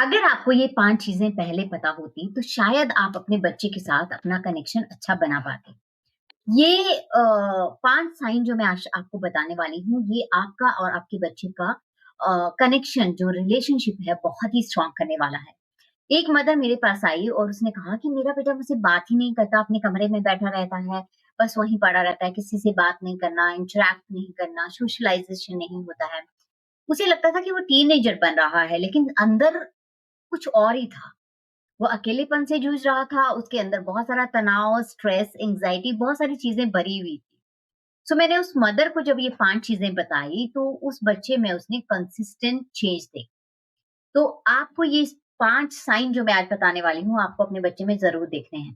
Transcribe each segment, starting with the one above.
अगर आपको ये 5 चीज़ें पहले पता होती, तो शायद आप अपने बच्चे के साथ अपना कनेक्शन अच्छा बना पाते। ये 5 साइन जो मैं आज आपको बताने वाली हूँ, ये आपका और आपके बच्चे का कनेक्शन जो रिलेशनशिप है, बहुत ही स्ट्रॉन्ग करने वाला है। एक मदर मेरे पास आई और उसने कहा कि मेरा बेटा मुझसे बात ही नहीं करता, अपने कमरे में बैठा रहता है, बस वहीं पड़ा रहता है, किसी से बात नहीं करना, इंटरैक्ट नहीं करना, सोशलाइज़ेशन नहीं होता है। उसे लगता था कि वो टीनेजर बन रहा है, लेकिन अंदर कुछ और ही था। वो अकेलेपन से जूझ रहा था, उसके अंदर बहुत सारा तनाव, स्ट्रेस, एंग्ज़ायटी बहुत सारी चीज़ें भरी हुई थी। सो मैंने उस मदर को जब ये 5 चीज़ें बताई, तो उस बच्चे में उसने कंसिस्टेंट चेंज देखा। तो आपको ये 5 साइन जो मैं आज बताने वाली हूँ, आपको अपने बच्चे में ज़रूर देखने हैं।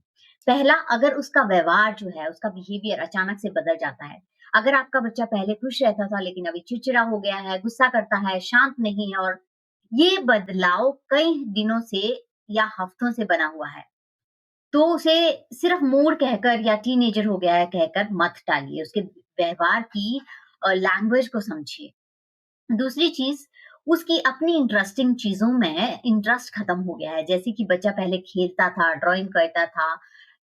पहला, अगर उसका व्यवहार जो है, उसका बिहेवियर अचानक से बदल जाता है। अगर आपका बच्चा पहले खुश रहता था, लेकिन अभी चिड़चिड़ा हो गया है, गुस्सा करता है, शांत नहीं है और ये बदलाव कई दिनों से या हफ्तों से बना हुआ है, तो उसे सिर्फ मूड कहकर या टीनेजर हो गया है कहकर मत टालिए। उसके व्यवहार की लैंग्वेज को समझिए। दूसरी चीज़, उसकी अपनी इंटरेस्टिंग चीज़ों में इंटरेस्ट खत्म हो गया है। जैसे कि बच्चा पहले खेलता था, ड्राइंग करता था,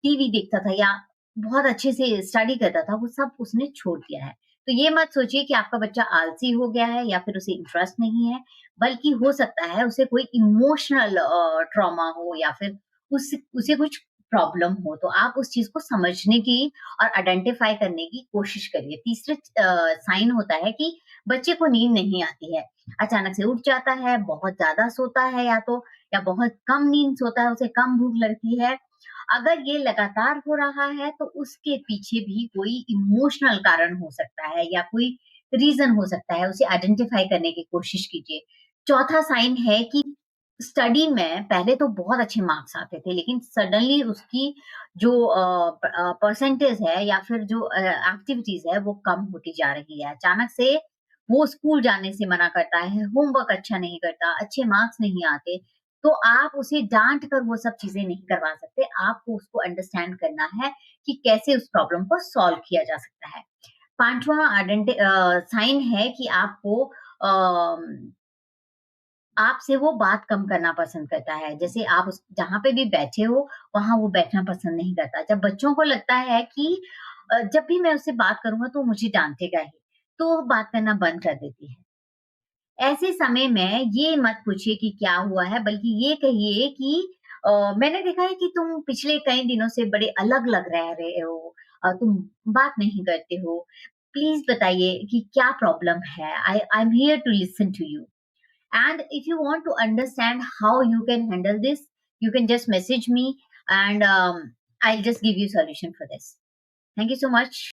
टीवी देखता था या बहुत अच्छे से स्टडी करता था, वो सब उसने छोड़ दिया है। तो ये मत सोचिए कि आपका बच्चा आलसी हो गया है या फिर उसे इंटरेस्ट नहीं है, बल्कि हो सकता है उसे कोई इमोशनल ट्रॉमा हो या फिर उसे कुछ प्रॉब्लम हो। तो आप उस चीज़ को समझने की और आइडेंटिफाई करने की कोशिश करिए। तीसरे साइन होता है कि बच्चे को नींद नहीं आती है, अचानक से उठ जाता है, बहुत ज़्यादा सोता है या बहुत कम नींद सोता है, उसे कम भूख लगती है। अगर ये लगातार हो रहा है तो उसके पीछे भी कोई इमोशनल कारण हो सकता है या कोई रीज़न हो सकता है, उसे आइडेंटिफाई करने की कोशिश कीजिए। चौथा साइन है कि स्टडी में पहले तो बहुत अच्छे मार्क्स आते थे, लेकिन सडनली उसकी जो परसेंटेज है या फिर जो एक्टिविटीज़ है, वो कम होती जा रही है। अचानक से वो स्कूल जाने से मना करता है, होमवर्क अच्छा नहीं करता, अच्छे मार्क्स नहीं आते, तो आप उसे डाँट कर वो सब चीज़ें नहीं करवा सकते। आपको उसको अंडरस्टैंड करना है कि कैसे उस प्रॉब्लम को सॉल्व किया जा सकता है। 5वां साइन है कि अम आपसे वो बात कम करना पसंद करता है। जैसे आप उस जहाँ पे भी बैठे हो, वहाँ वो बैठना पसंद नहीं करता। जब बच्चों को लगता है कि जब भी मैं उससे बात करूँगा तो मुझे डाँटेगा ही, तो वो बात करना बंद कर देती है। ऐसे समय में ये मत पूछिए कि क्या हुआ है, बल्कि ये कहिए कि मैंने देखा है कि तुम पिछले कई दिनों से बड़े अलग-अलग रह रहे हो, तुम बात नहीं करते हो। प्लीज़ बताइए कि क्या प्रॉब्लम है? I am here to listen to you. And if you want to understand how you can handle this, you can just message me and I'll just give you solution for this. Thank you so much.